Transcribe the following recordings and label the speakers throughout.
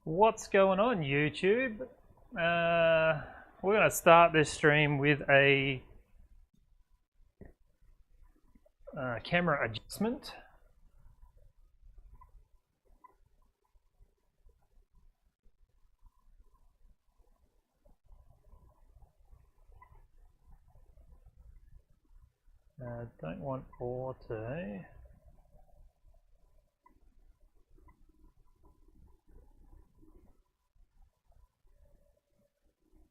Speaker 1: What's going on, YouTube? We're going to start this stream with a camera adjustment. Don't want auto.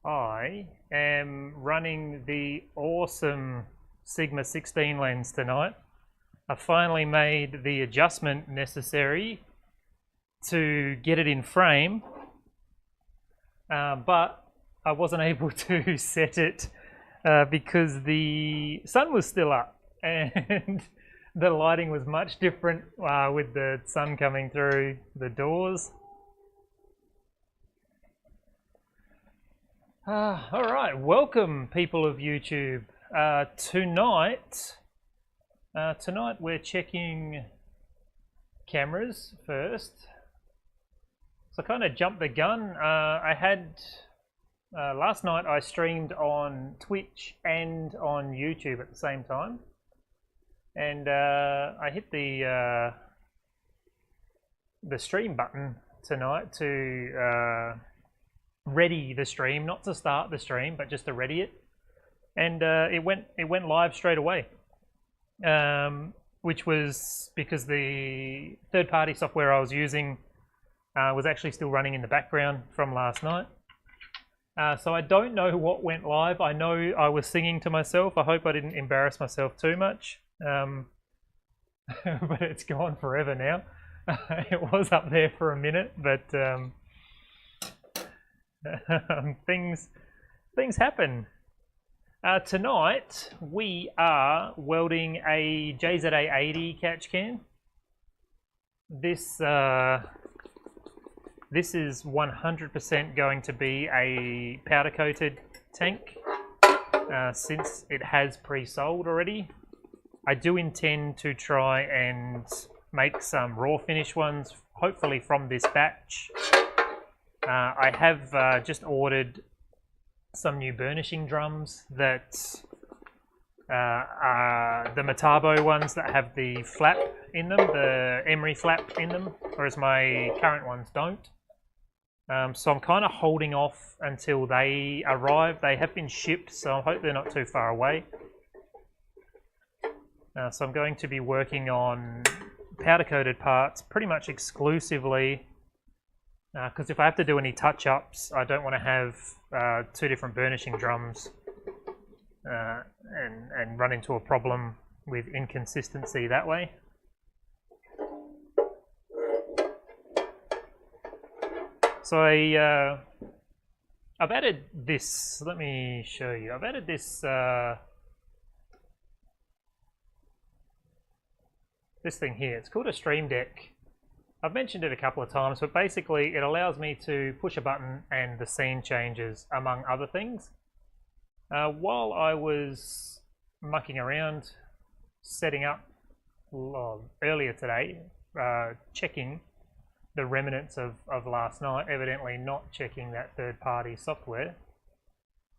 Speaker 1: I am running the awesome Sigma 16 lens tonight. I finally made the adjustment necessary to get it in frame, but I wasn't able to set it because the sun was still up and the lighting was much different with the sun coming through the doors. All right, welcome people of YouTube. Tonight we're checking cameras first. So I kind of jumped the gun. I had last night I streamed on Twitch and on YouTube at the same time, and I hit the stream button tonight to ready the stream, not to start the stream, but just to ready it, and it went live straight away, which was because the third-party software I was using was actually still running in the background from last night. So I don't know what went live. I know I was singing to myself. I hope I didn't embarrass myself too much, but it's gone forever now. It was up there for a minute, but things happen. Tonight we are welding a JZA80 catch can. This is 100% going to be a powder coated tank, since it has pre-sold already. I do intend to try and make some raw finish ones, hopefully from this batch. I have just ordered some new burnishing drums that are the Metabo ones that have the flap in them, the emery flap in them, whereas my current ones don't. So I'm kind of holding off until they arrive. They have been shipped, so I hope they're not too far away. So I'm going to be working on powder coated parts pretty much exclusively, because if I have to do any touch-ups, I don't want to have two different burnishing drums and run into a problem with inconsistency that way. So I've added this. Let me show you. I've added this this thing here. It's called a Stream Deck. I've mentioned it a couple of times, but basically it allows me to push a button and the scene changes, among other things. While I was mucking around, setting up earlier today, checking the remnants of last night, evidently not checking that third-party software,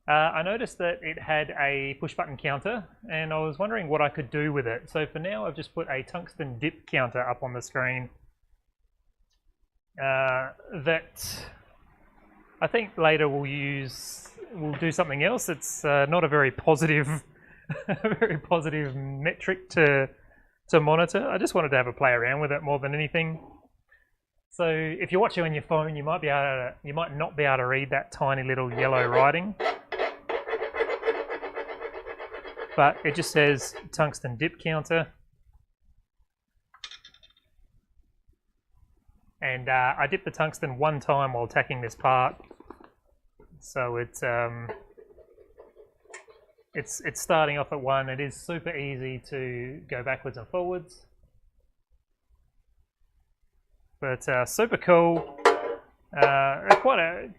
Speaker 1: I noticed that it had a push-button counter, and I was wondering what I could do with it. So for now, I've just put a tungsten dip counter up on the screen. That I think later we'll do something else. It's not a very positive, very positive metric to monitor. I just wanted to have a play around with it more than anything. So if you're watching on your phone, you might not be able to read that tiny little yellow writing, but it just says tungsten dip counter. And I dipped the tungsten one time while tacking this part, so it's starting off at 1. It is super easy to go backwards and forwards, but super cool. Quite a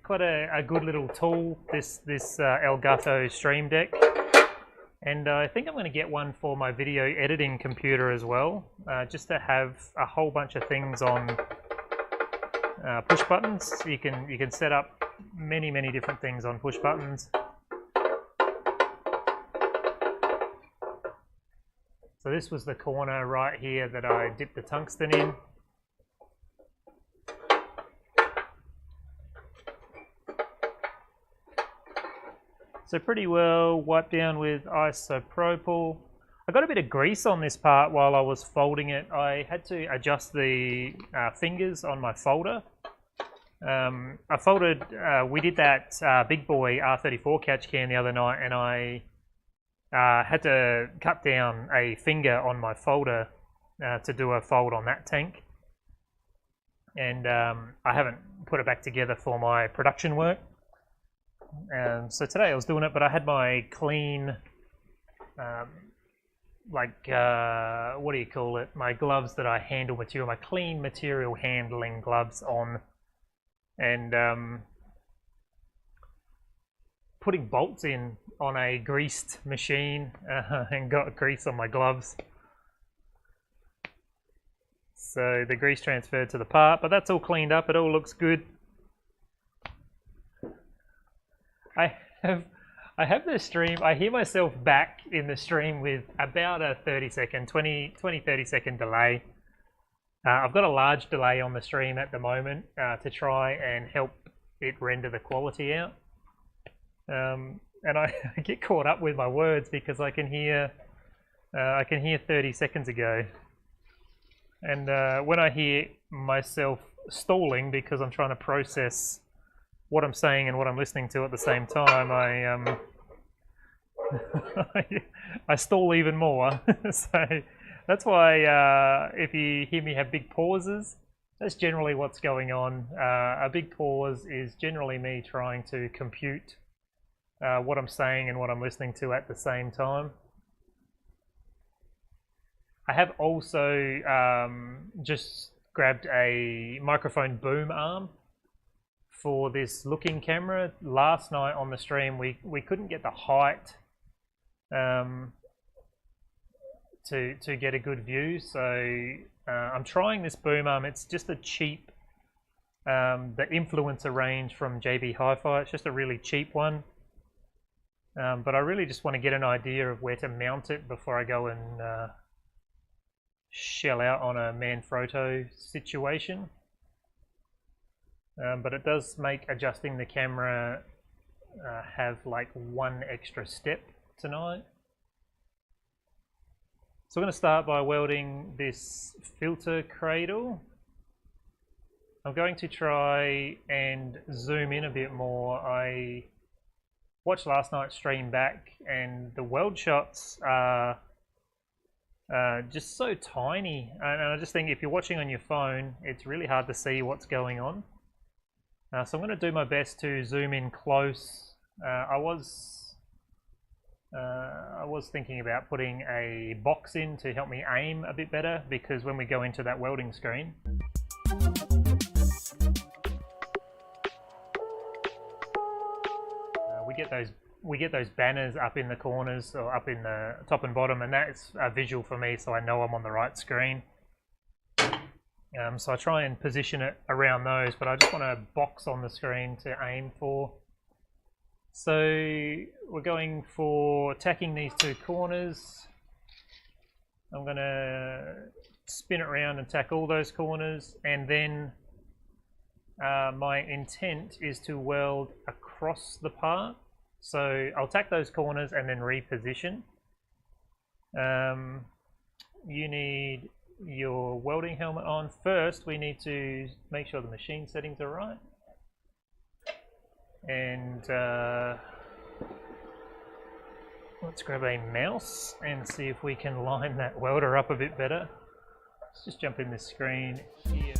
Speaker 1: good little tool, this Elgato Stream Deck, and I think I'm going to get one for my video editing computer as well, just to have a whole bunch of things on push buttons. You can set up many different things on push buttons. So this was the corner right here that I dipped the tungsten in. So pretty well wiped down with isopropyl. I got a bit of grease on this part while I was folding it. I had to adjust the fingers on my folder. I folded, we did that big boy R34 catch can the other night, and I had to cut down a finger on my folder to do a fold on that tank. And I haven't put it back together for my production work. So today I was doing it, but I had my clean, what do you call it? My gloves that I handle material, my clean material handling gloves on, and putting bolts in on a greased machine and got grease on my gloves. So the grease transferred to the part, but that's all cleaned up. It all looks good. I have the stream, I hear myself back in the stream with about a 30 second delay. I've got a large delay on the stream at the moment to try and help it render the quality out. And I get caught up with my words because I can hear 30 seconds ago. And when I hear myself stalling because I'm trying to process what I'm saying and what I'm listening to at the same time, I stall even more. So that's why if you hear me have big pauses, that's generally what's going on. A big pause is generally me trying to compute what I'm saying and what I'm listening to at the same time. I have also just grabbed a microphone boom arm for this looking camera. Last night on the stream we couldn't get the height to get a good view, so I'm trying this boom arm. It's just a cheap, the influencer range from JB Hi-Fi. It's just a really cheap one, but I really just want to get an idea of where to mount it before I go and shell out on a Manfrotto situation. But it does make adjusting the camera have like one extra step tonight. So I'm going to start by welding this filter cradle. I'm going to try and zoom in a bit more. I watched last night's stream back and the weld shots are just so tiny, and I just think if you're watching on your phone, it's really hard to see what's going on. So I'm going to do my best to zoom in close. I was thinking about putting a box in to help me aim a bit better, because when we go into that welding screen, we get those banners up in the corners or up in the top and bottom, and that's a visual for me, so I know I'm on the right screen. So I try and position it around those, but I just want a box on the screen to aim for. So we're going for tacking these two corners. I'm going to spin it around and tack all those corners, and then my intent is to weld across the part. So I'll tack those corners and then reposition. You need your welding helmet on. First, we need to make sure the machine settings are right. And let's grab a mouse and see if we can line that welder up a bit better. Let's just jump in this screen here.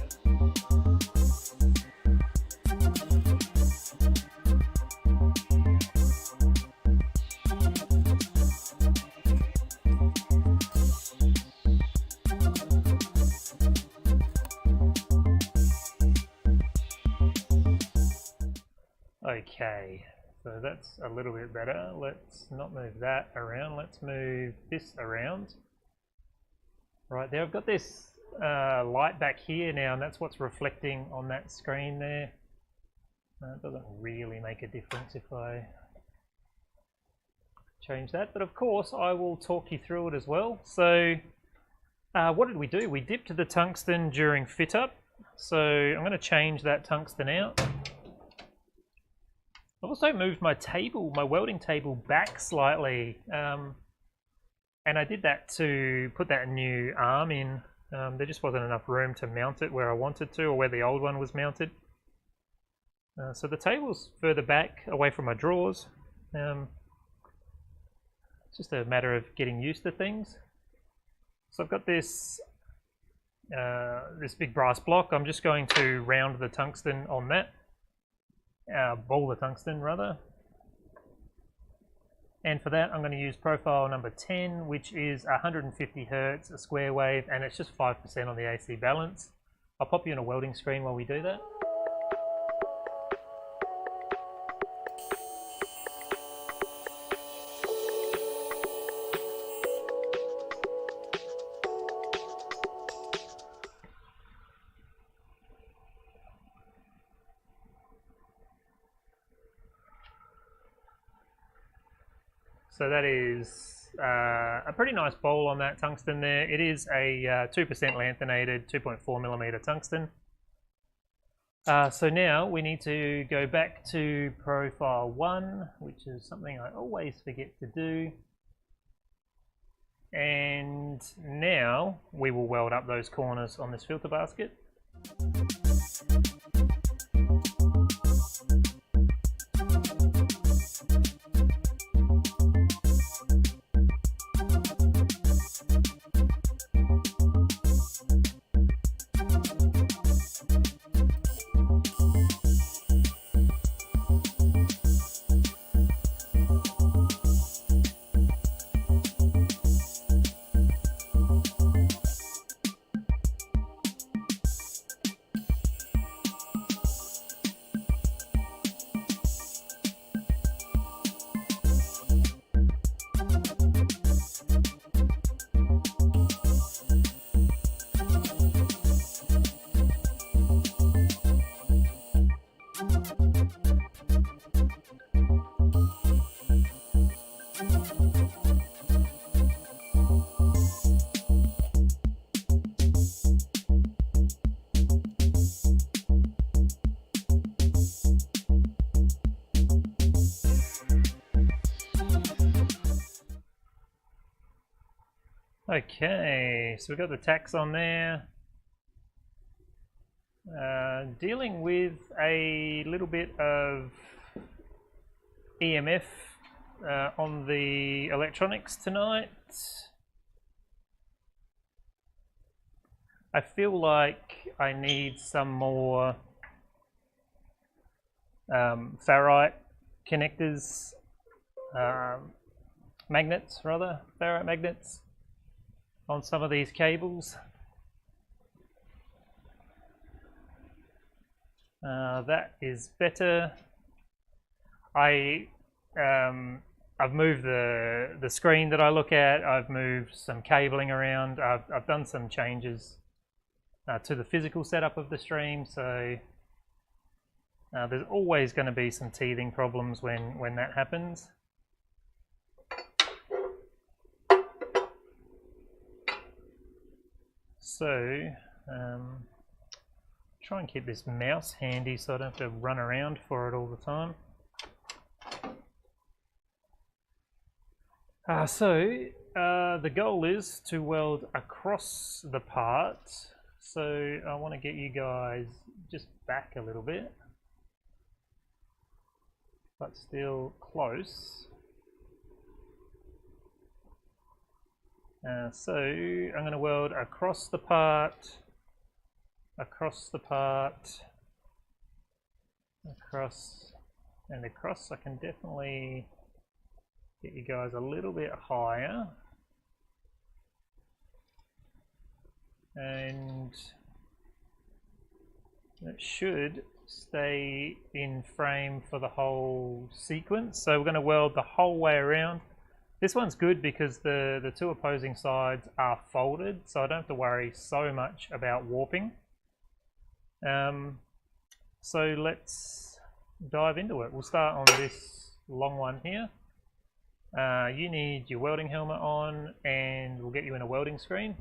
Speaker 1: Okay, so that's a little bit better. Let's not move that around. Let's move this around. Right there, I've got this light back here now, and that's what's reflecting on that screen there. It doesn't really make a difference if I change that, but of course I will talk you through it as well. So what did we do? We dipped the tungsten during fit up, so I'm going to change that tungsten out. I've also moved my table, my welding table, back slightly, and I did that to put that new arm in. There just wasn't enough room to mount it where I wanted to, or where the old one was mounted. So the table's further back, away from my drawers. It's just a matter of getting used to things. So I've got this this big brass block. I'm just going to round the tungsten on that. Ball the tungsten rather. And for that I'm going to use profile number 10, which is 150 Hertz, a square wave, and it's just 5% on the AC balance. I'll pop you on a welding screen while we do that. So that is a pretty nice bowl on that tungsten there. It is a 2% lanthanated 2.4mm tungsten. So now we need to go back to profile 1, which is something I always forget to do. And now we will weld up those corners on this filter basket. Okay, so we've got the tacks on there. Dealing with a little bit of EMF on the electronics tonight. I feel like I need some more ferrite connectors, magnets rather, ferrite magnets on some of these cables. That is better. I've moved the screen that I look at. I've moved some cabling around. I've done some changes to the physical setup of the stream, so there's always going to be some teething problems when that happens. So try and keep this mouse handy so I don't have to run around for it all the time. The goal is to weld across the part, so I want to get you guys just back a little bit, but still close. So I'm going to weld across the part, across the part, across and across. I can definitely get you guys a little bit higher, and it should stay in frame for the whole sequence. So we're going to weld the whole way around This one's good because the two opposing sides are folded, so I don't have to worry so much about warping. So let's dive into it. We'll start on this long one here. You need your welding helmet on, and we'll get you in a welding screen.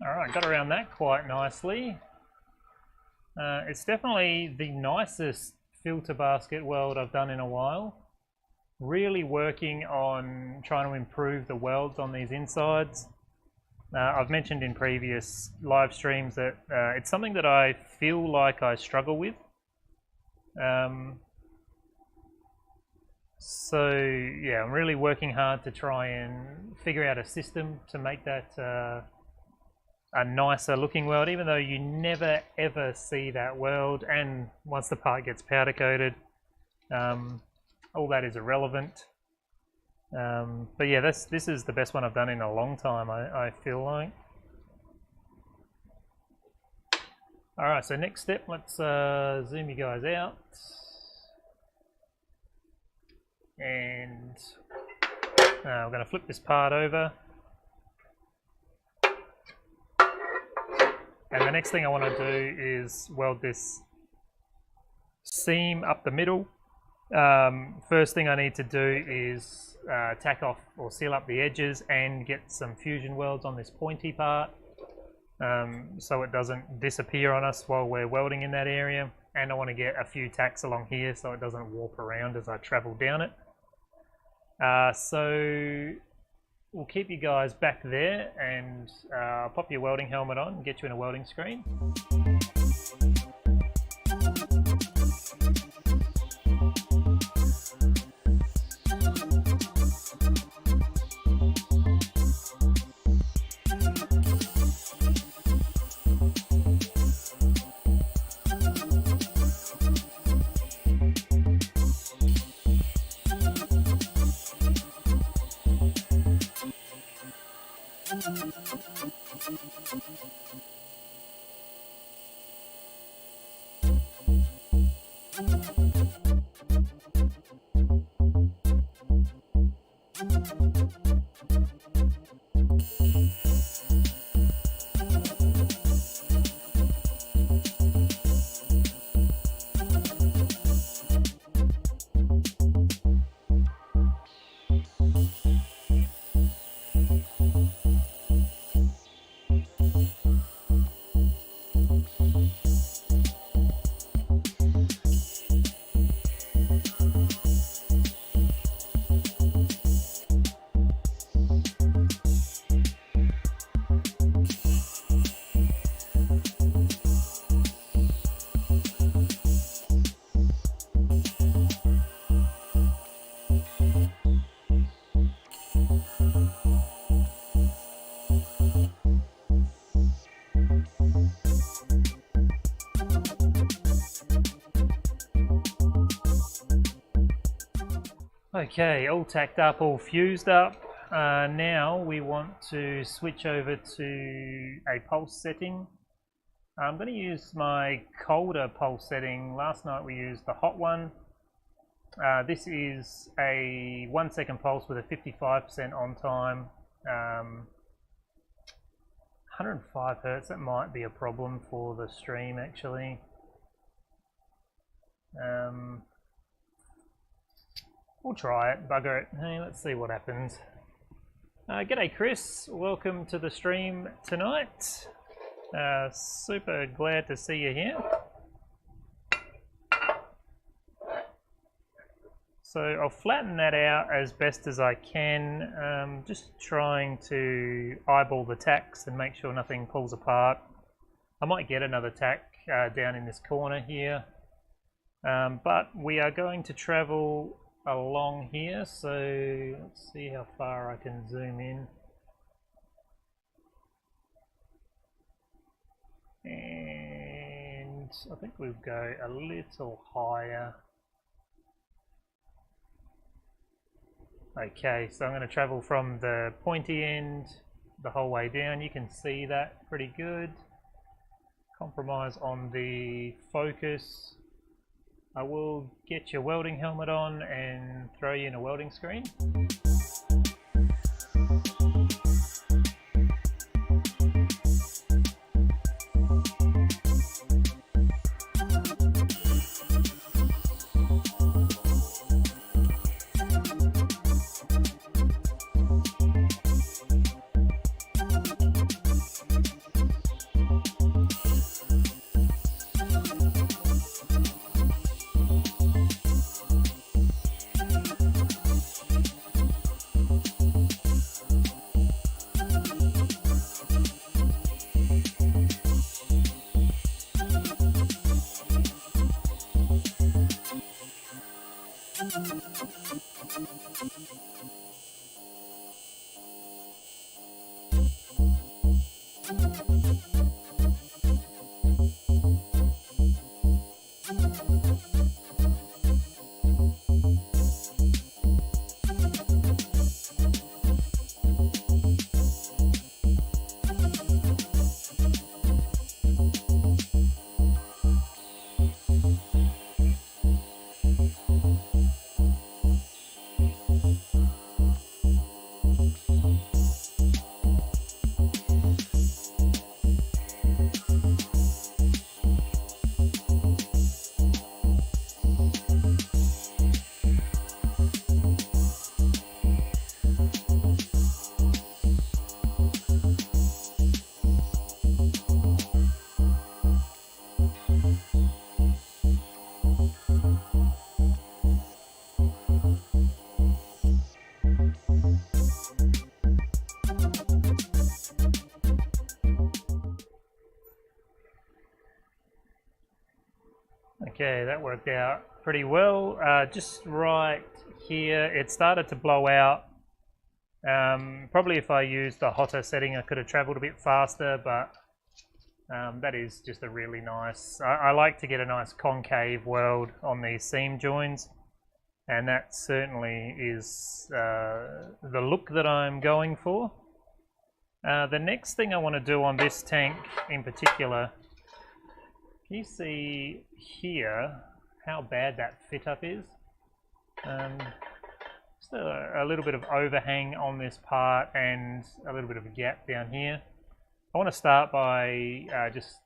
Speaker 1: Alright, got around that quite nicely. It's definitely the nicest filter basket weld I've done in a while. Really working on trying to improve the welds on these insides. I've mentioned in previous live streams that it's something that I feel like I struggle with. So yeah, I'm really working hard to try and figure out a system to make that a nicer looking weld, even though you never ever see that weld, and once the part gets powder coated, all that is irrelevant. But yeah, this is the best one I've done in a long time, I feel like. Alright, so next step, let's zoom you guys out. And we're going to flip this part over. And the next thing I want to do is weld this seam up the middle. First thing I need to do is tack off or seal up the edges and get some fusion welds on this pointy part, so it doesn't disappear on us while we're welding in that area. And I want to get a few tacks along here so it doesn't warp around as I travel down it. So we'll keep you guys back there, and pop your welding helmet on and get you in a welding screen. Okay, all tacked up, all fused up. Now we want to switch over to a pulse setting. I'm going to use my colder pulse setting. Last night we used the hot one. This is a 1 second pulse with a 55% on time. 105 Hertz, that might be a problem for the stream actually. We'll try it, bugger it. Hey, let's see what happens. G'day Chris, welcome to the stream tonight. Super glad to see you here. So I'll flatten that out as best as I can, just trying to eyeball the tacks and make sure nothing pulls apart. I might get another tack down in this corner here, but we are going to travel along here, so let's see how far I can zoom in. And I think we'll go a little higher. Okay, so I'm going to travel from the pointy end the whole way down. You can see that pretty good. Compromise on the focus. I will get your welding helmet on and throw you in a welding screen. Okay, that worked out pretty well. Just right here, it started to blow out. Probably if I used a hotter setting, I could have traveled a bit faster, but that is just a really nice... I like to get a nice concave weld on these seam joins, and that certainly is the look that I'm going for. The next thing I want to do on this tank in particular, can you see here how bad that fit up is? Just a little bit of overhang on this part and a little bit of a gap down here. I want to start by just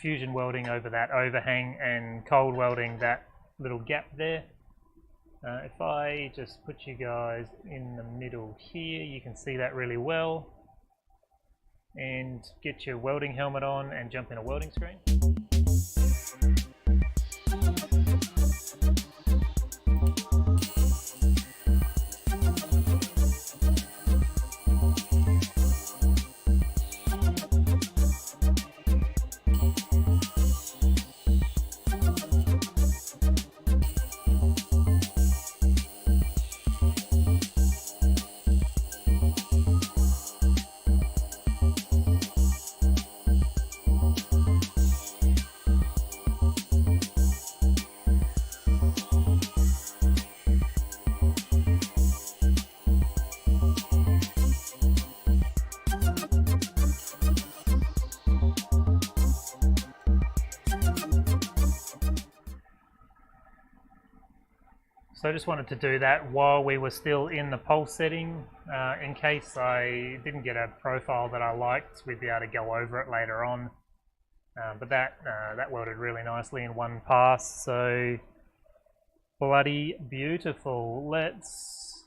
Speaker 1: fusion welding over that overhang and cold welding that little gap there. If I just put you guys in the middle here, you can see that really well. And get your welding helmet on and jump in a welding screen. So I just wanted to do that while we were still in the pulse setting, in case I didn't get a profile that I liked, we'd be able to go over it later on. But that welded really nicely in one pass, so bloody beautiful. Let's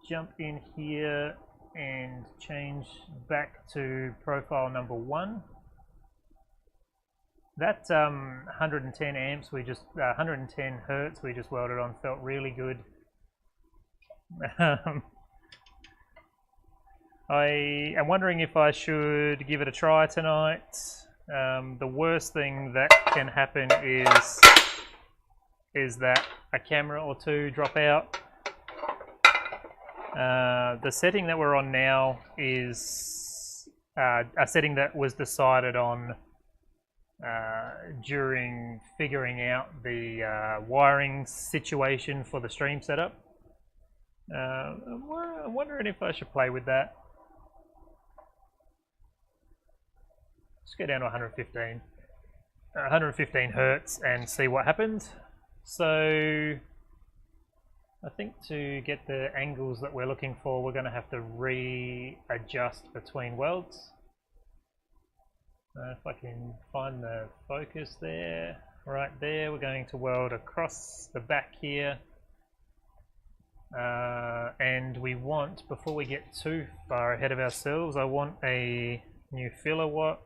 Speaker 1: jump in here and change back to profile number 1. That 110 amps, 110 hertz we just welded on felt really good. I am wondering if I should give it a try tonight. The worst thing that can happen is that a camera or two drop out. The setting that we're on now is a setting that was decided on during figuring out the wiring situation for the stream setup. I'm wondering if I should play with that. Let's go down to 115 hertz and see what happens. So I think to get the angles that we're looking for, we're going to have to readjust between welds. If I can find the focus there, right there, we're going to weld across the back here. And we want, before we get too far ahead of ourselves, I want a new filler rod.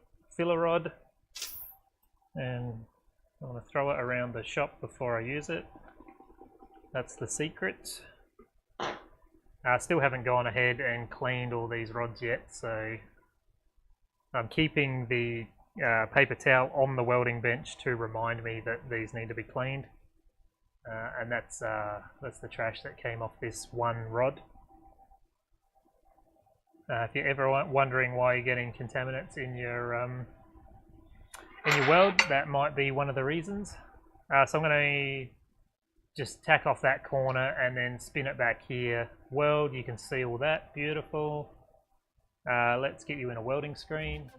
Speaker 1: And I want to throw it around the shop before I use it. That's the secret. I still haven't gone ahead and cleaned all these rods yet, so I'm keeping the paper towel on the welding bench to remind me that these need to be cleaned. And that's the trash that came off this one rod. If you're ever wondering why you're getting contaminants in your weld, that might be one of the reasons. So I'm going to just tack off that corner and then spin it back here. Weld, you can see all that, beautiful. Let's get you in a welding screen.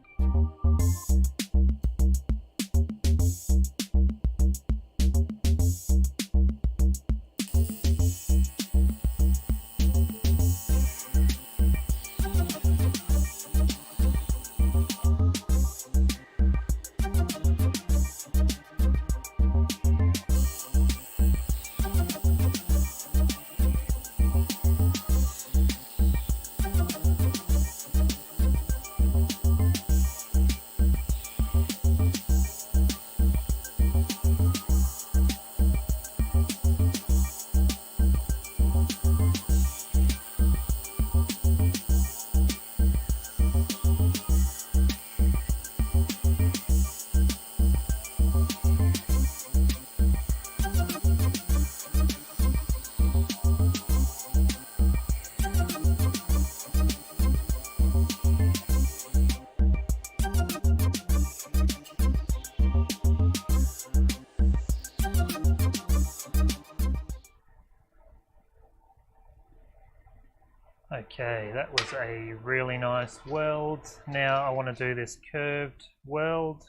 Speaker 1: Okay, that was a really nice weld. Now I want to do this curved weld.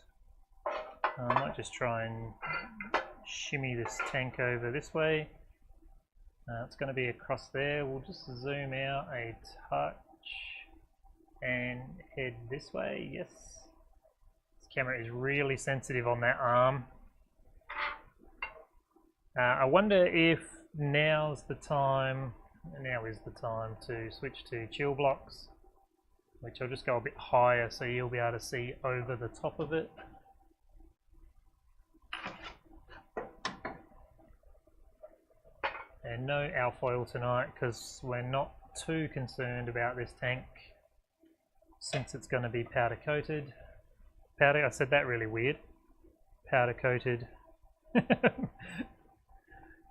Speaker 1: I might just try and shimmy this tank over this way. It's going to be across there. We'll just zoom out a touch and head this way. Yes. This camera is really sensitive on that arm. I wonder if now is the time to switch to chill blocks, which I'll just go a bit higher so you'll be able to see over the top of it. And no alfoil tonight because we're not too concerned about this tank since it's going to be powder coated. I said that really weird. Powder coated.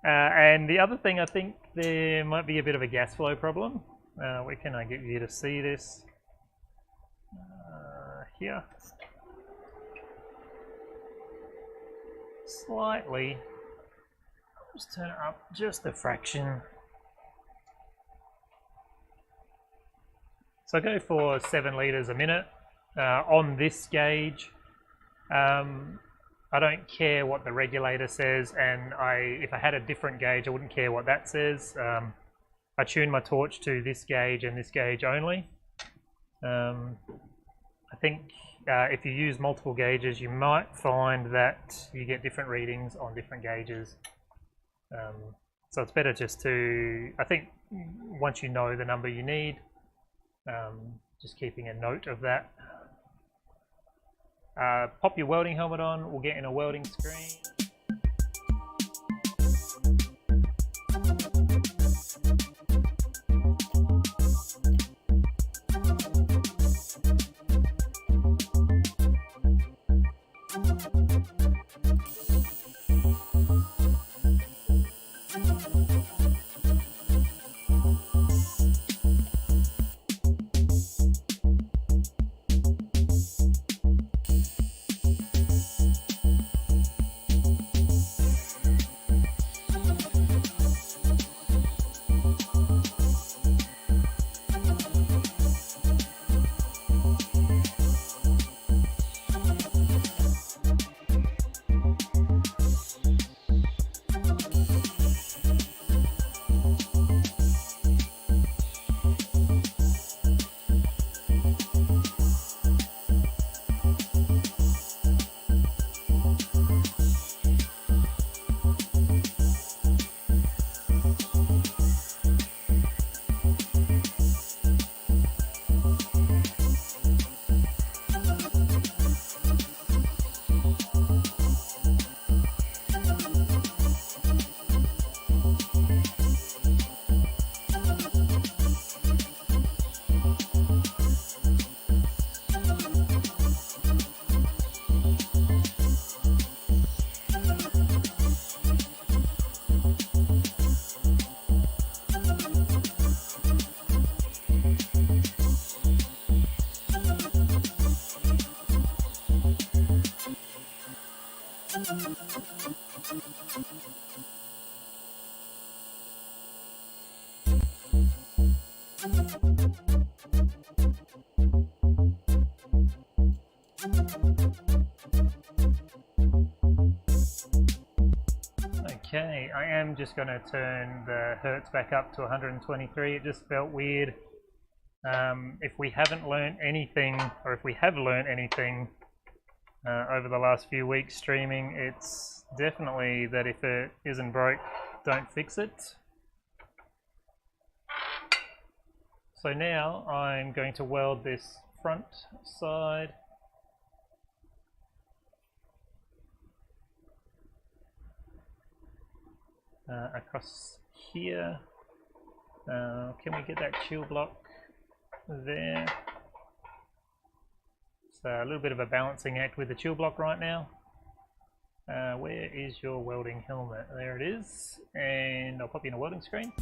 Speaker 1: And the other thing, I think there might be a bit of a gas flow problem. Where can I get you to see this? Here. Slightly. Just turn it up just a fraction. So I go for 7 litres a minute on this gauge. I don't care what the regulator says, and if I had a different gauge, I wouldn't care what that says. I tune my torch to this gauge and this gauge only. I think if you use multiple gauges, you might find that you get different readings on different gauges. So it's better just to, I think once you know the number you need, just keeping a note of that. Pop your welding helmet on, we'll get in a welding screen. Okay, I am just going to turn the hertz back up to 123. It just felt weird. If we haven't learned anything, or if we have learned anything over the last few weeks streaming, it's definitely that if it isn't broke, don't fix it. So now I'm going to weld this front side. Across here. Can we get that chill block there? So a little bit of a balancing act with the chill block right now. Where is your welding helmet? There it is, and I'll pop you in a welding screen.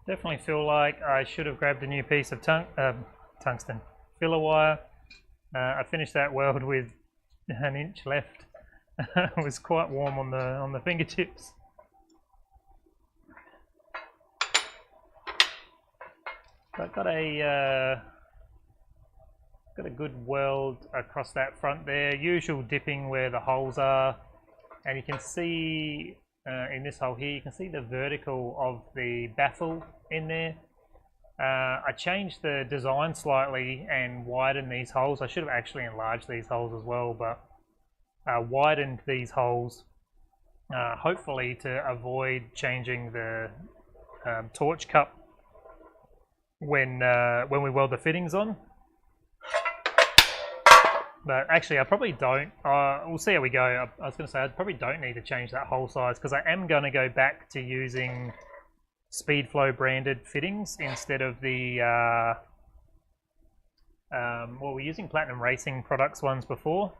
Speaker 1: Definitely feel like I should have grabbed a new piece of tungsten filler wire. I finished that weld with an inch left. It was quite warm on the fingertips. So I've got a good weld across that front there. Usual dipping where the holes are, and you can see in this hole here, you can see the vertical of the baffle in there. I changed the design slightly and widened these holes. I should have actually enlarged these holes as well, but widened these holes hopefully to avoid changing the torch cup when we weld the fittings on. But actually I probably don't. We'll see how we go. I was going to say I probably don't need to change that hole size, because I am going to go back to using Speedflow branded fittings instead of the well, we're using Platinum Racing Products ones before.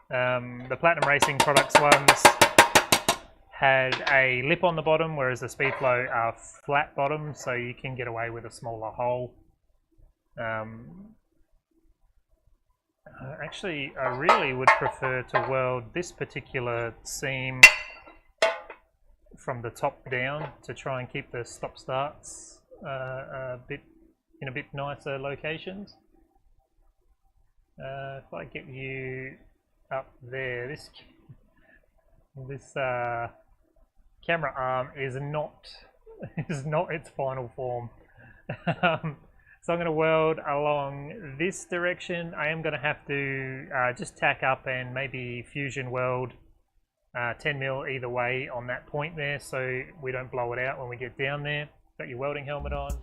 Speaker 1: The Platinum Racing Products ones had a lip on the bottom, whereas the Speedflow are flat bottom, so you can get away with a smaller hole. Actually, I really would prefer to weld this particular seam from the top down to try and keep the stop starts in a bit nicer locations. If I get you up there, this camera arm is not its final form. So I'm going to weld along this direction. I am going to have to just tack up and maybe fusion weld 10 mil either way on that point there, so we don't blow it out when we get down there. Got your welding helmet on.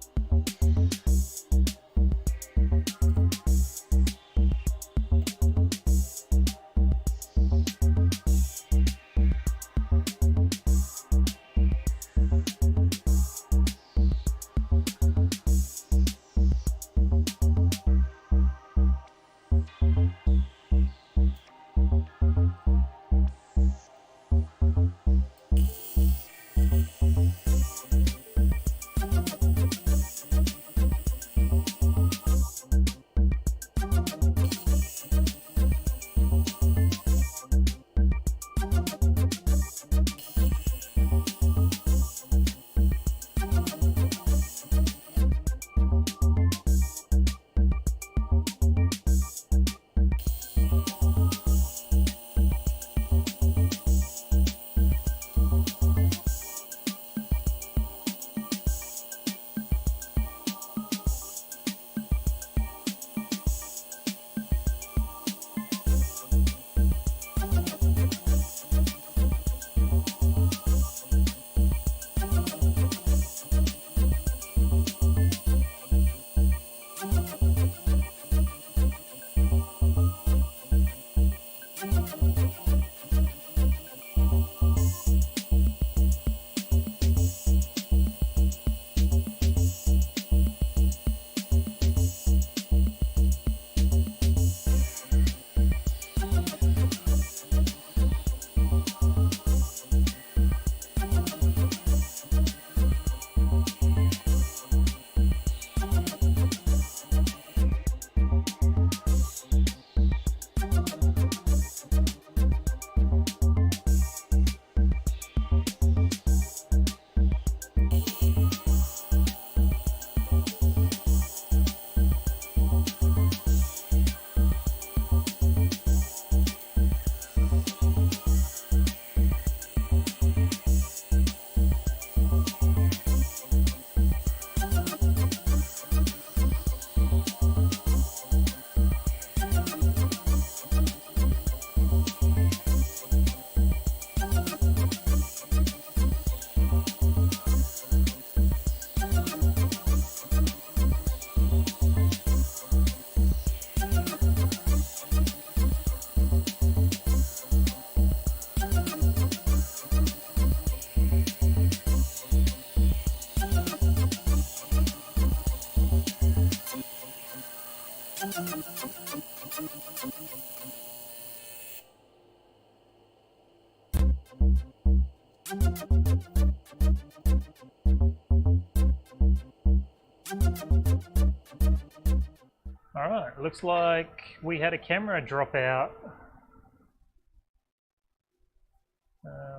Speaker 1: Alright, looks like we had a camera drop out.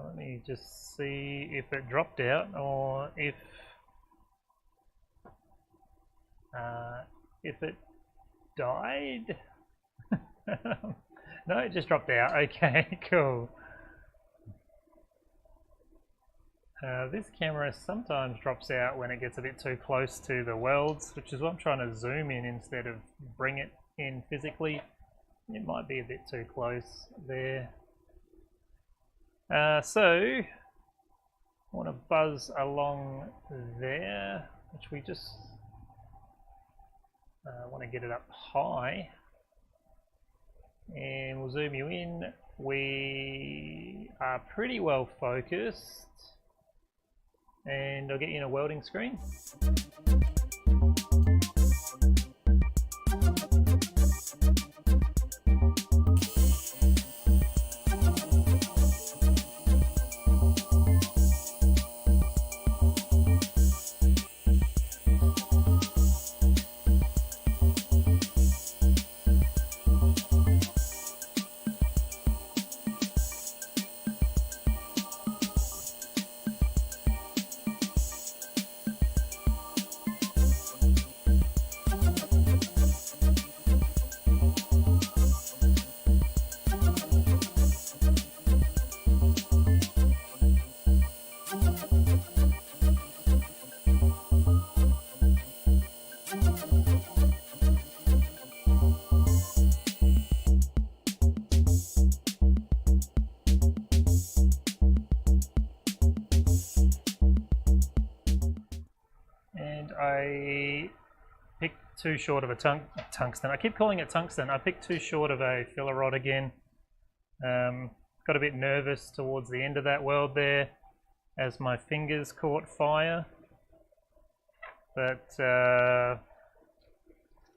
Speaker 1: Let me just see if it dropped out or if it died. No, it just dropped out. Okay, cool. This camera sometimes drops out when it gets a bit too close to the welds, which is what I'm trying to zoom in instead of bring it in physically. It might be a bit too close there. So, I want to buzz along there, which we just want to get it up high. And we'll zoom you in. We are pretty well focused. And I'll get you in a welding screen. I picked too short of a tungsten. I keep calling it tungsten. I picked too short of a filler rod again. Got a bit nervous towards the end of that weld there as my fingers caught fire. But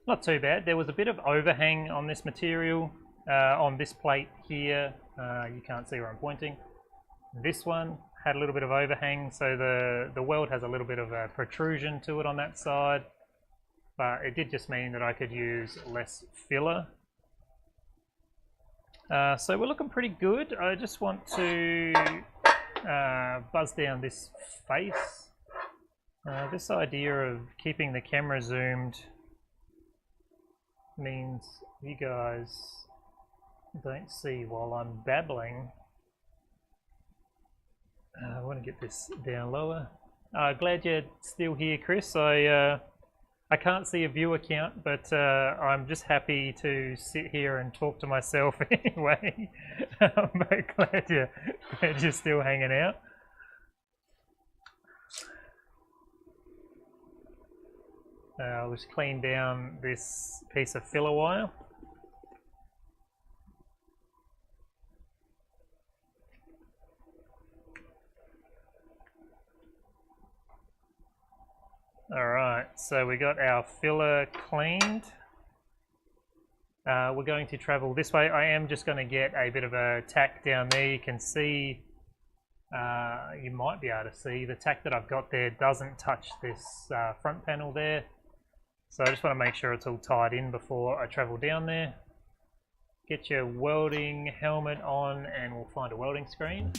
Speaker 1: not too bad. There was a bit of overhang on this material, on this plate here. You can't see where I'm pointing. This one had a little bit of overhang, so the weld has a little bit of a protrusion to it on that side, but it did just mean that I could use less filler. So we're looking pretty good. I just want to buzz down this face. This idea of keeping the camera zoomed means you guys don't see while I'm babbling. I want to get this down lower. Glad you're still here, Chris. I can't see a viewer count, but I'm just happy to sit here and talk to myself anyway. But glad you're still hanging out. I'll just clean down this piece of filler wire. Alright, so we got our filler cleaned. We're going to travel this way. I am just going to get a bit of a tack down there. You can see, you might be able to see, the tack that I've got there doesn't touch this front panel there. So I just want to make sure it's all tied in before I travel down there. Get your welding helmet on and we'll find a welding screen.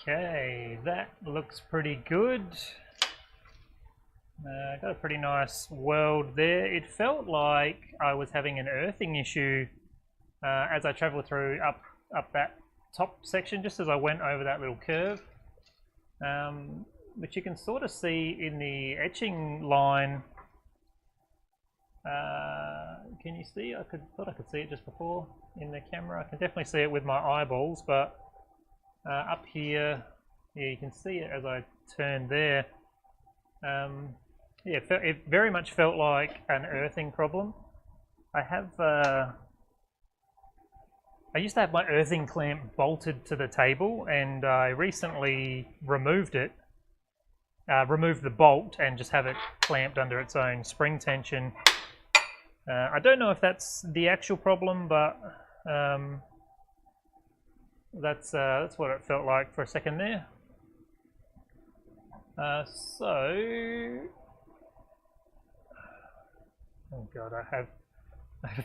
Speaker 1: Okay, that looks pretty good. Got a pretty nice weld there. It felt like I was having an earthing issue as I traveled through up that top section, just as I went over that little curve. Which you can sort of see in the etching line. Can you see? I thought I could see it just before in the camera. I can definitely see it with my eyeballs, but up here, yeah, you can see it as I turned there. Yeah, it very much felt like an earthing problem. I used to have my earthing clamp bolted to the table, and I recently removed it, removed the bolt, and just have it clamped under its own spring tension. I don't know if that's the actual problem, but that's what it felt like for a second there. Oh god, I have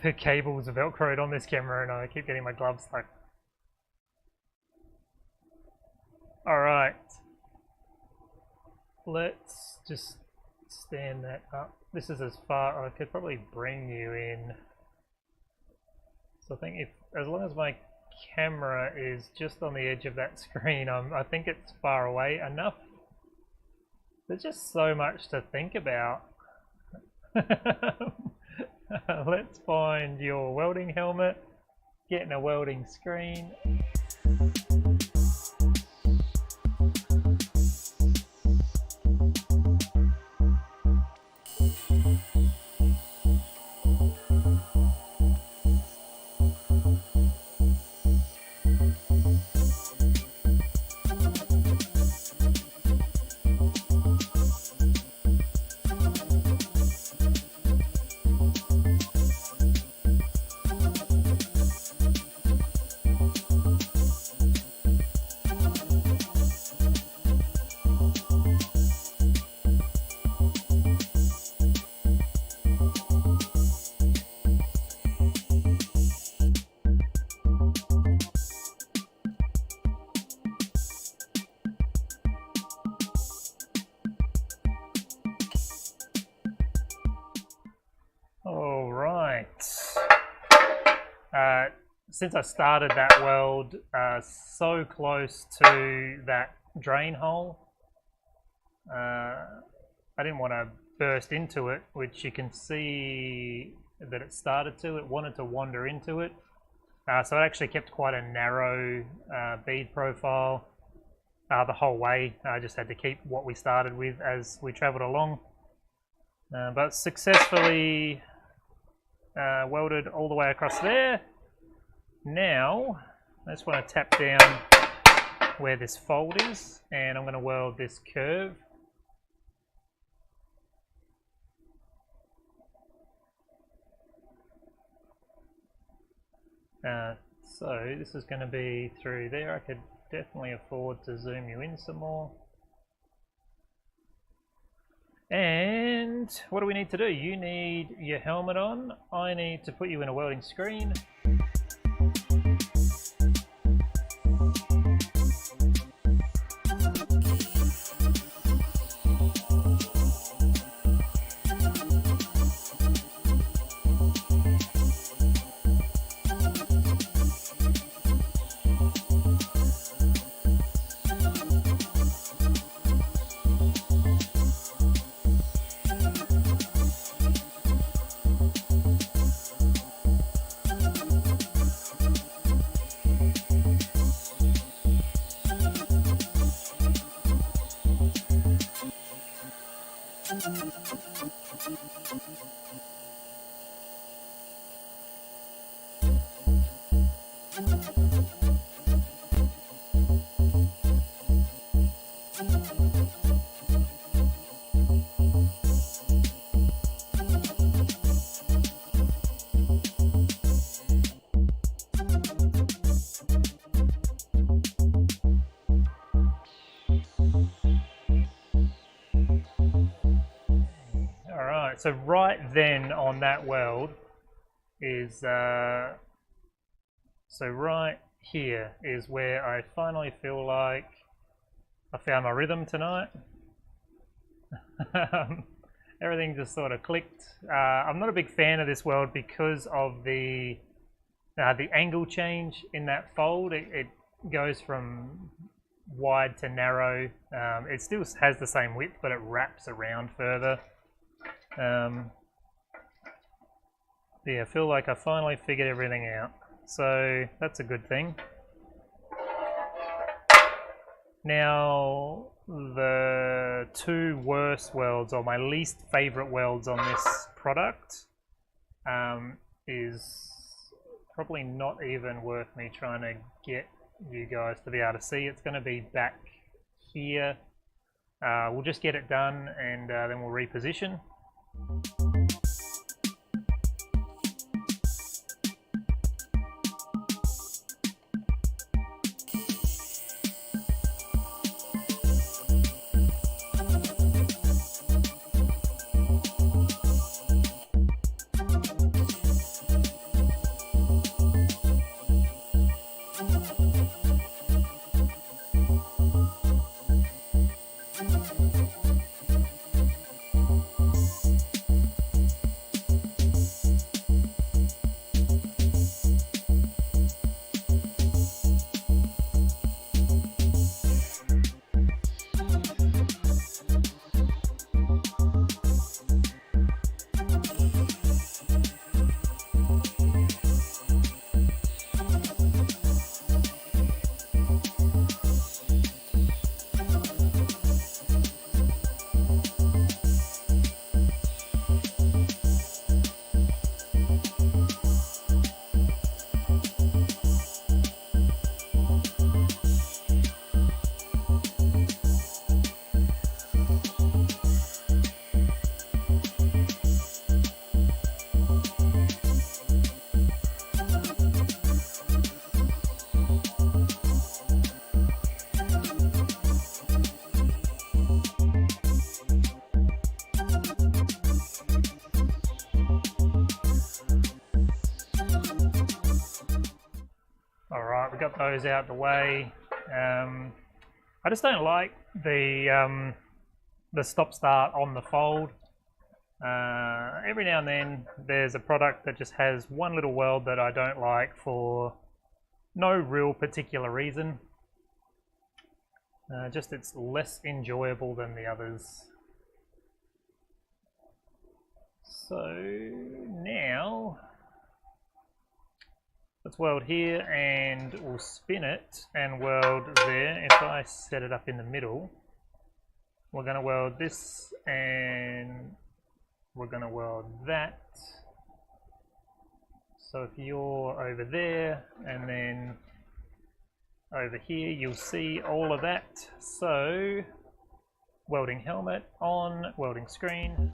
Speaker 1: the cables velcroed on this camera and I keep getting my gloves stuck. Alright, let's just stand that up. This is as far I could probably bring you in. So I think as long as my camera is just on the edge of that screen, I think it's far away enough. There's just so much to think about. Let's find your welding helmet, get in a welding screen. Since I started that weld so close to that drain hole, I didn't want to burst into it, which you can see that it started to. It wanted to wander into it. So it actually kept quite a narrow bead profile the whole way. I just had to keep what we started with as we traveled along. But successfully welded all the way across there. Now, I just want to tap down where this fold is, and I'm going to weld this curve. So this is going to be through there. I could definitely afford to zoom you in some more. And what do we need to do? You need your helmet on. I need to put you in a welding screen. So right then on that weld is, so right here is where I finally feel like I found my rhythm tonight. Everything just sort of clicked. I'm not a big fan of this weld because of the angle change in that fold. It goes from wide to narrow. It still has the same width, but it wraps around further. Yeah, I feel like I finally figured everything out. So that's a good thing. Now, the two worst welds, or my least favorite welds on this product, is probably not even worth me trying to get you guys to be able to see. It's going to be back here. We'll just get it done and then we'll reposition. Alright, we got those out the way. I just don't like the stop-start on the fold. Every now and then there's a product that just has one little weld that I don't like for no real particular reason. Just it's less enjoyable than the others. So now let's weld here and we'll spin it and weld there. If I set it up in the middle, we're going to weld this and we're going to weld that. So if you're over there and then over here, you'll see all of that. So welding helmet on, welding screen.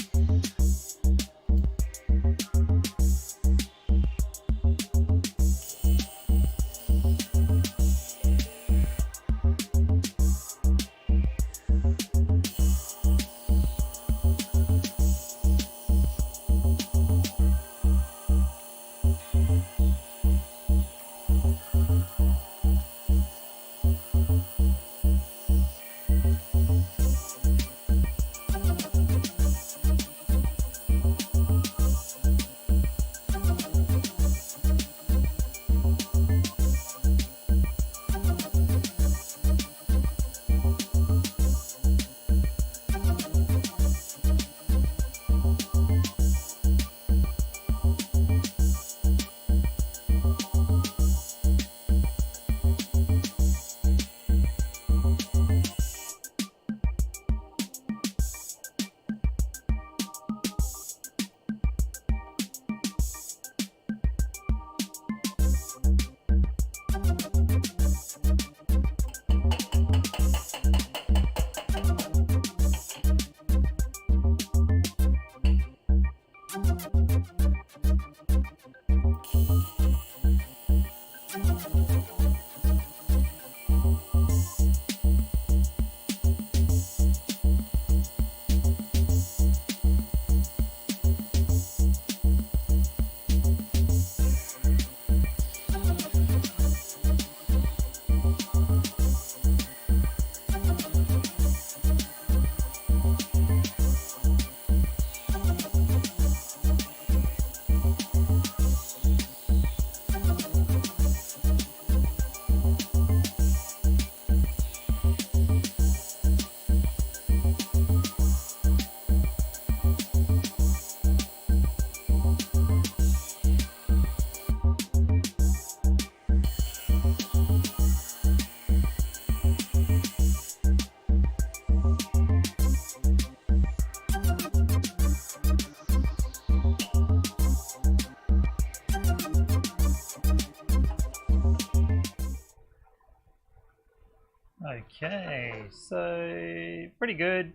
Speaker 1: Okay, so pretty good.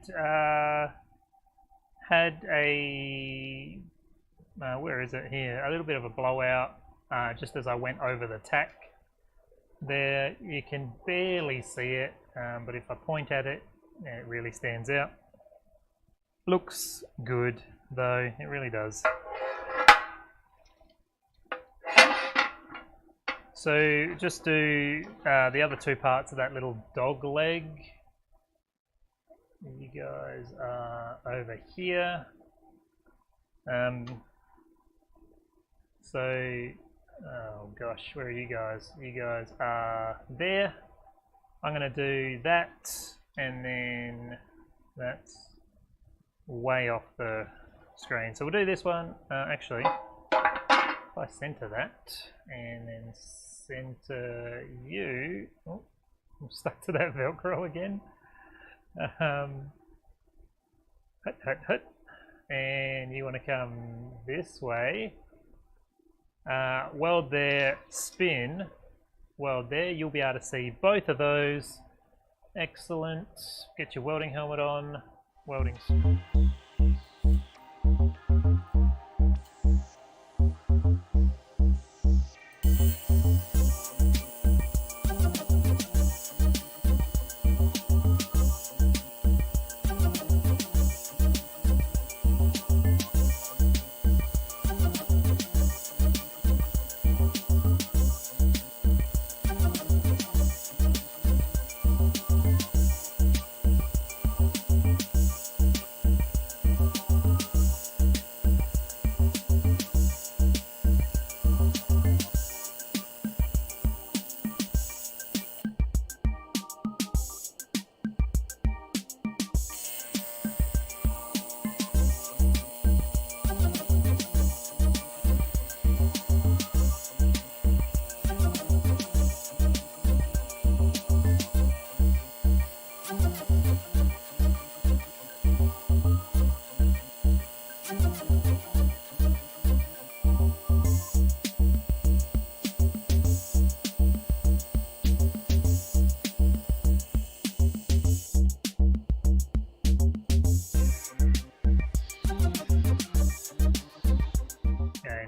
Speaker 1: Had a where is it here? A little bit of a blowout just as I went over the tack. There, you can barely see it, but if I point at it, it really stands out. Looks good though, it really does. So just do the other two parts of that little dog leg. You guys are over here. Oh gosh, where are you guys? You guys are there. I'm going to do that, and then that's way off the screen. So we'll do this one. Actually, if I center that, and then center you. Oh, I'm stuck to that Velcro again. Hut. And you want to come this way. Weld there, spin. Weld there. You'll be able to see both of those. Excellent. Get your welding helmet on. Welding.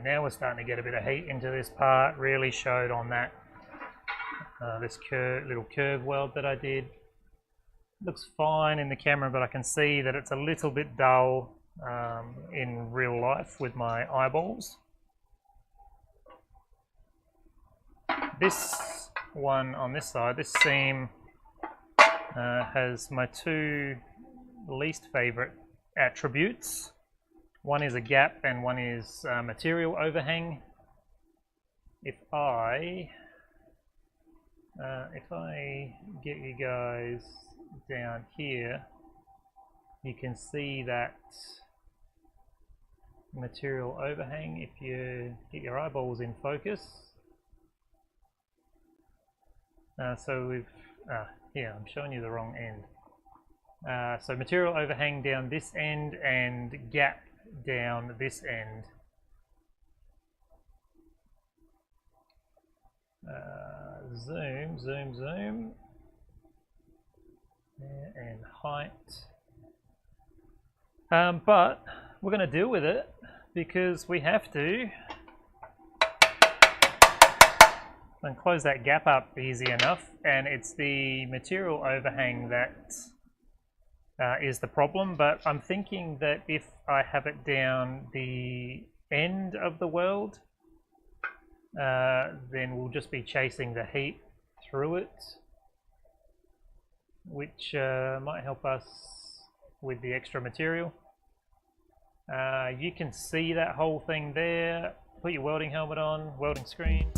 Speaker 1: Now we're starting to get a bit of heat into this part. Really showed on that this little curve weld that I did. Looks fine in the camera, but I can see that it's a little bit dull in real life with my eyeballs. This one on this side, this seam has my two least favorite attributes. One is a gap and one is material overhang. If I get you guys down here, you can see that material overhang if you get your eyeballs in focus. So we've here, I'm showing you the wrong end. So material overhang down this end and gap down this end. Zoom. And height. But we're going to deal with it because we have to. And close that gap up easy enough, and it's the material overhang that is the problem. But I'm thinking that if I have it down the end of the weld, then we'll just be chasing the heat through it, which might help us with the extra material. You can see that whole thing there. Put your welding helmet on, welding screen.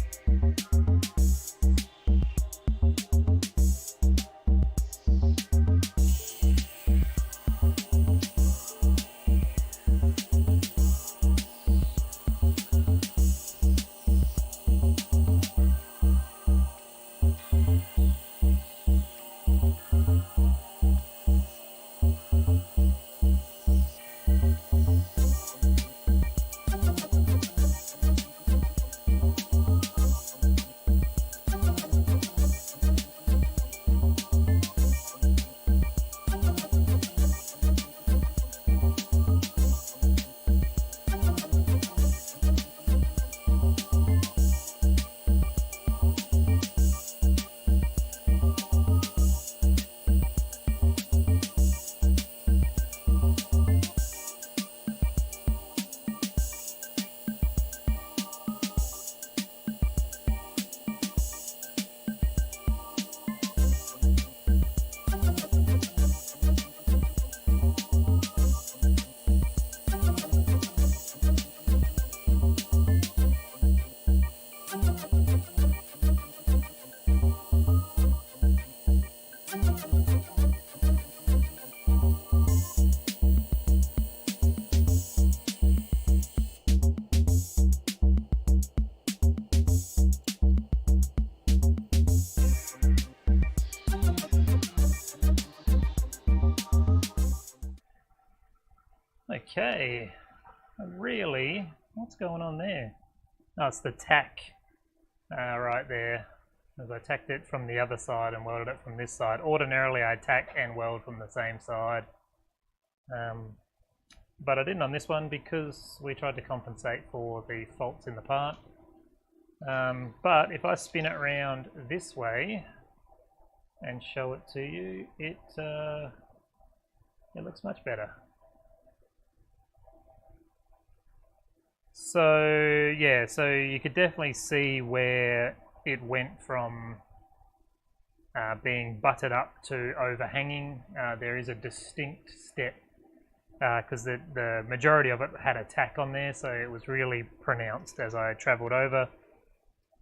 Speaker 1: Okay, really, what's going on there? Oh, it's the tack right there, as I tacked it from the other side and welded it from this side. Ordinarily I tack and weld from the same side, but I didn't on this one because we tried to compensate for the faults in the part. But if I spin it around this way and show it to you, it looks much better. So yeah, so you could definitely see where it went from being butted up to overhanging. There is a distinct step because the majority of it had a tack on there, so it was really pronounced as I travelled over.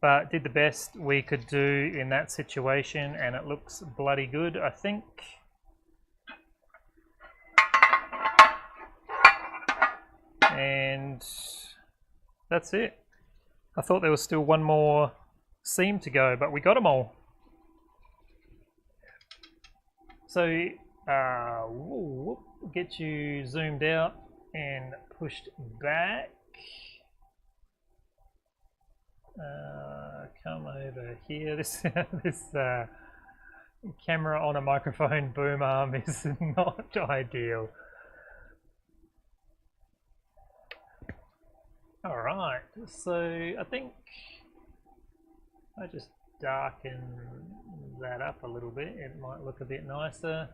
Speaker 1: But did the best we could do in that situation, and it looks bloody good, I think. And that's it. I thought there was still one more seam to go, but we got them all. So get you zoomed out and pushed back. Come over here. This camera on a microphone boom arm is not ideal. Alright, so I think I just darken that up a little bit. It might look a bit nicer.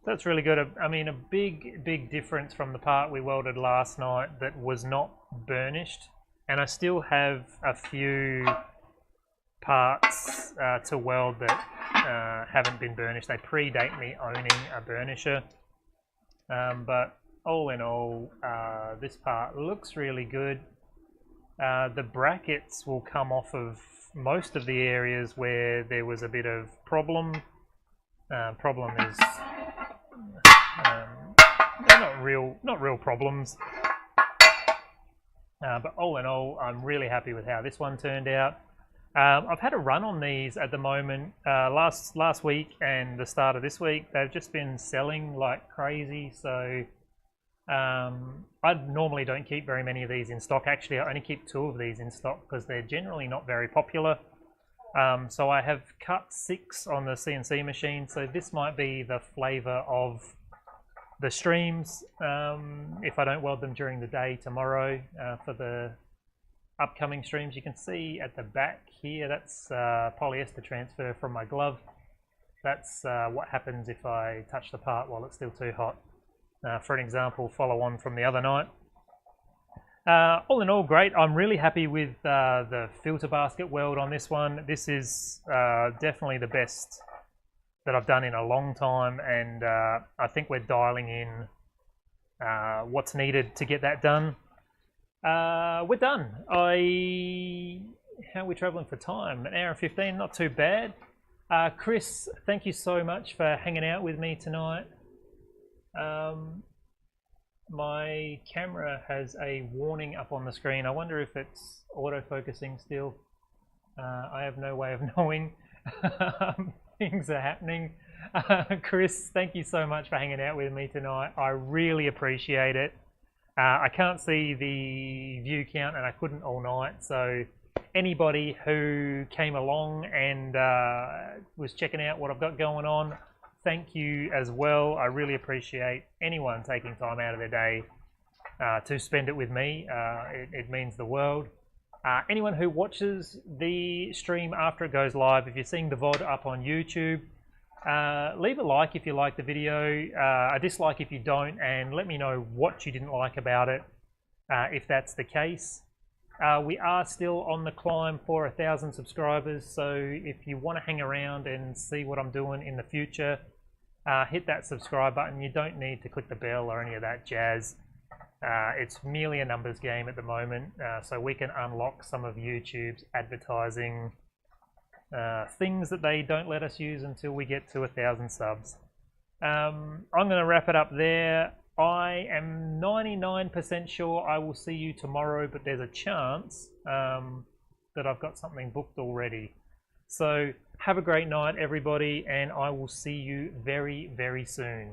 Speaker 1: That's really good. I mean, a big difference from the part we welded last night that was not burnished, and I still have a few parts to weld that haven't been burnished. They predate me owning a burnisher, but all in all, this part looks really good. The brackets will come off of most of the areas where there was a bit of problem. Problem is they're not real problems. But all in all, I'm really happy with how this one turned out. I've had a run on these at the moment. Last week and the start of this week, they've just been selling like crazy. So I normally don't keep very many of these in stock. Actually, I only keep 2 of these in stock because they're generally not very popular. So I have cut 6 on the CNC machine. So this might be the flavour of the streams if I don't weld them during the day tomorrow for the upcoming streams. You can see at the back here, that's polyester transfer from my glove. That's what happens if I touch the part while it's still too hot. For an example, follow on from the other night. All in all, great. I'm really happy with the filter basket weld on this one. This is definitely the best that I've done in a long time, and I think we're dialing in what's needed to get that done. We're done. How are we traveling for time? 1 hour and 15, not too bad. Chris, thank you so much for hanging out with me tonight. My camera has a warning up on the screen. I wonder if it's autofocusing still. I have no way of knowing. Things are happening. Chris, thank you so much for hanging out with me tonight. I really appreciate it. I can't see the view count, and I couldn't all night, so anybody who came along and was checking out what I've got going on, thank you as well. I really appreciate anyone taking time out of their day to spend it with me. It means the world. Anyone who watches the stream after it goes live, if you're seeing the VOD up on YouTube, leave a like if you like the video, a dislike if you don't, and let me know what you didn't like about it, if that's the case. We are still on the climb for 1,000 subscribers, so if you want to hang around and see what I'm doing in the future, hit that subscribe button. You don't need to click the bell or any of that jazz. It's merely a numbers game at the moment, so we can unlock some of YouTube's advertising things that they don't let us use until we get to 1,000 subs. I'm going to wrap it up there. I am 99% sure I will see you tomorrow, but there's a chance that I've got something booked already. So have a great night, everybody, and I will see you very, very soon.